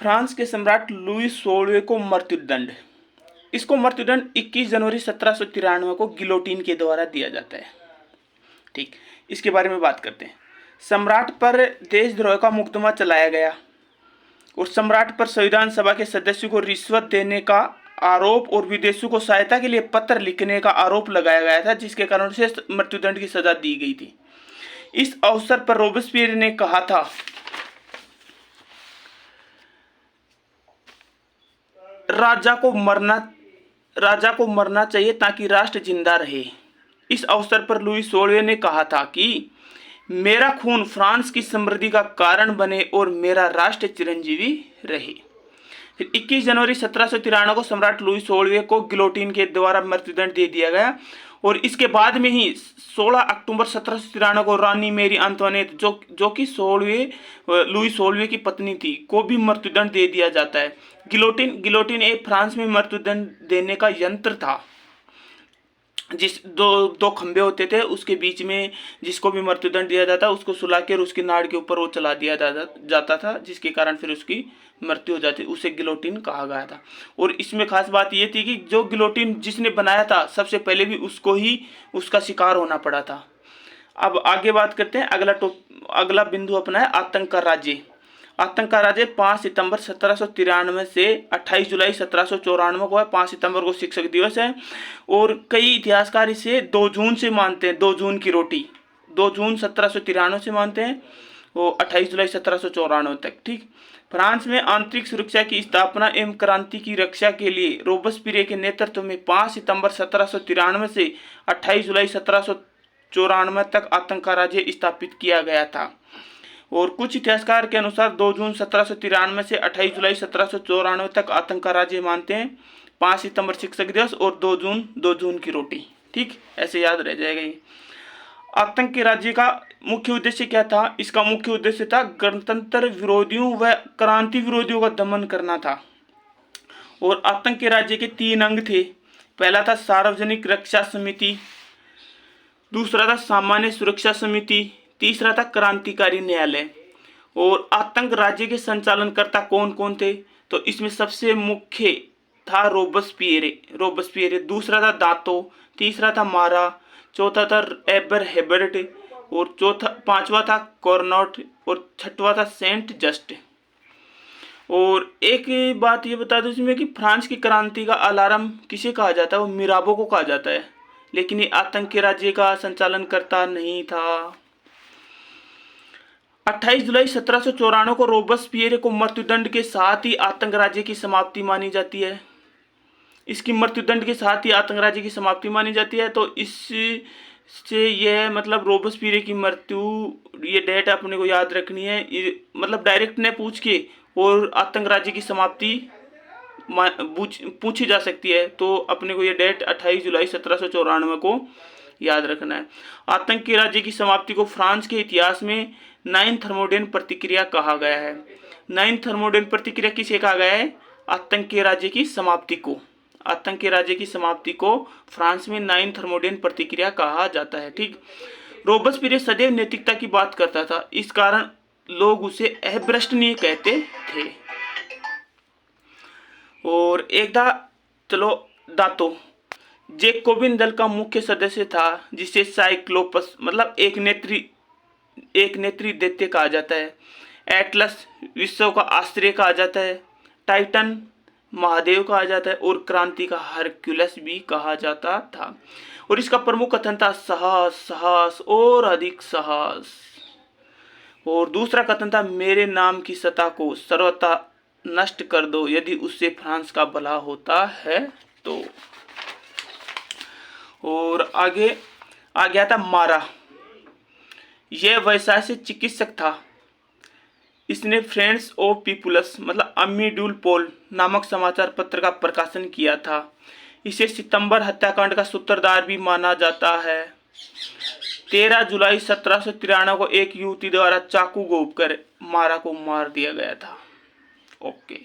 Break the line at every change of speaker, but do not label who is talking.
France के सम्राट Louis 16वें को मृत्युदंड। इसको मृत्युदंड 21 जनवरी 1793 को गिलोटिन के द्वारा दिया जाता है। ठीक, इसके बारे में बात करते हैं। सम्राट पर देशद्रोह का मुकदमा चलाया गया और सम्राट पर संविधान सभा के सदस्यों को रिश्वत देने का आरोप और विदेशियों को सहायता के लिए पत्र लिखने का आरोप लगाया गया था, जिसके कारण से मृत्युदंड की सजा दी गई थी। इस अवसर पर रोबेस्पियर ने कहा था, राजा को मरना चाहिए ताकि राष्ट्र जिंदा रहे। इस अवसर पर लुई 16वें ने कहा था कि मेरा खून फ्रांस की समृद्धि का कारण बने और मेरा राष्ट्र चिरंजीवी रहे। फिर 21 जनवरी 1793 को सम्राट लुई 16वें को गिलोटिन के द्वारा मृत्युदंड दे दिया गया और इसके बाद में ही 16 अक्टूबर 1793 को रानी मेरी अंतोनेट जो कि लुई 16वें की पत्नी थी, को भी मृत्युदंड दे दिया जाता है। गिलोटिन एक फ्रांस में मृत्युदंड देने का यंत्र था, जिस दो खंबे होते थे, उसके बीच में जिसको भी मृत्युदंड दिया जाता उसको सुलाकर उसकी नाड़ के ऊपर वो चला दिया जाता था, जिसके कारण फिर उसकी मृत्यु हो जाती, उसे गिलोटिन कहा गया था। और इसमें खास बात ये थी कि जो गिलोटिन जिसने बनाया था सबसे पहले भी उसको ही उसका शिकार होना पड़ा था। अब आगे बात करते हैं। अगला बिंदु अपना है आतंक का राज्य। आतंक का राज्य 5 सितंबर 1793 से 28 जुलाई 1794 को है। 5 सितंबर को शिक्षक दिवस है और कई इतिहासकार इसे 2 जून से मानते हैं। 2 जून की रोटी 2 जून 1793 से मानते हैं और 28 जुलाई 1794 तक। ठीक, फ्रांस में आंतरिक सुरक्षा की स्थापना एवं क्रांति की रक्षा के लिए रोबेस्पियर के नेतृत्व में 5 सितंबर 1793 से 28 जुलाई 1794 तक आतंक का राज्य स्थापित किया गया था। और कुछ इतिहासकार के अनुसार 2 जून 1793 से 28 जुलाई 1794 तक आतंक का राज्य मानते हैं। 5 सितंबर शिक्षक दिवस और 2 जून की रोटी। ठीक, ऐसे याद रह जाएगा ये। आतंक के राज्य का मुख्य उद्देश्य क्या था? इसका मुख्य उद्देश्य था गणतंत्र विरोधियों व क्रांति विरोधियों का दमन करना था। और आतंक के राज्य के 3 अंग थे। पहला था सार्वजनिक रक्षा समिति, दूसरा था सामान्य सुरक्षा समिति, तीसरा था क्रांतिकारी न्यायालय। और आतंक राज्य के संचालनकर्ता कौन कौन थे? तो इसमें सबसे मुख्य था रोबेस्पियर, दूसरा था दातो, तीसरा था मारा, चौथा था एबर हेबर्ट और पांचवा था कॉर्नोट और छठवा था सेंट जस्ट। और एक बात ये बता दूं इसमें कि फ्रांस की क्रांति का अलार्म किसे कहा जाता है? वो मिराबो को कहा जाता है, लेकिन ये आतंक के राज्य का संचालन करता नहीं था। 28 जुलाई 1794 को रोबेस्पियर को मृत्युदंड के साथ ही आतंक राज्य की समाप्ति मानी जाती है। इसकी मृत्युदंड के साथ ही आतंक राज्य की समाप्ति मानी जाती है। तो इससे यह मतलब रोबेस्पियर की मृत्यु, ये डेट अपने को याद रखनी है। मतलब डायरेक्ट ने पूछ के और आतंक राज्य की समाप्ति पूछी जा सकती है, तो अपने को ये डेट 28 जुलाई 1794 को याद रखना है। आतंक के राज्य की समाप्ति को फ्रांस के इतिहास में 9 थर्मोडेन प्रतिक्रिया कहा गया है। 9 थर्मोडेन प्रतिक्रिया किसे कहा गया है? आतंक के राज्य की समाप्ति को। आतंक के राज्य की समाप्ति को फ्रांस में 9 थर्मोडेन प्रतिक्रिया कहा जाता है। ठीक, रोबेस्पियर सदैव नैतिकता की बात करता था, इस कारण लोग उसे अभ्रष्टनीय कहते थे। और एक था दातो, जैकोबिन दल का मुख्य सदस्य था, जिसे साइक्लोपस मतलब एक नेत्री दैत्य कहा जाता है। एटलस विश्व का आश्चर्य कहा जाता है। टाइटन महादेव कहा जाता है और क्रांति का हरक्यूलस भी कहा जाता था। और इसका प्रमुख कथन था साहस और अधिक साहस। और दूसरा कथन था मेरे नाम की सत्ता को सर्वथा नष्ट कर दो यदि उससे फ्रांस का भला होता है तो। और आगे आ गया था मारा। यह वैसा चिकित्सक था। इसने फ्रेंड्स ऑफ पीपुल्स मतलब अम्मी डूल पोल नामक समाचार पत्र का प्रकाशन किया था। इसे सितंबर हत्याकांड का सूत्रधार भी माना जाता है। 13 जुलाई 1793 को एक युवती द्वारा चाकू घोंपकर मारा को मार दिया गया था। ओके।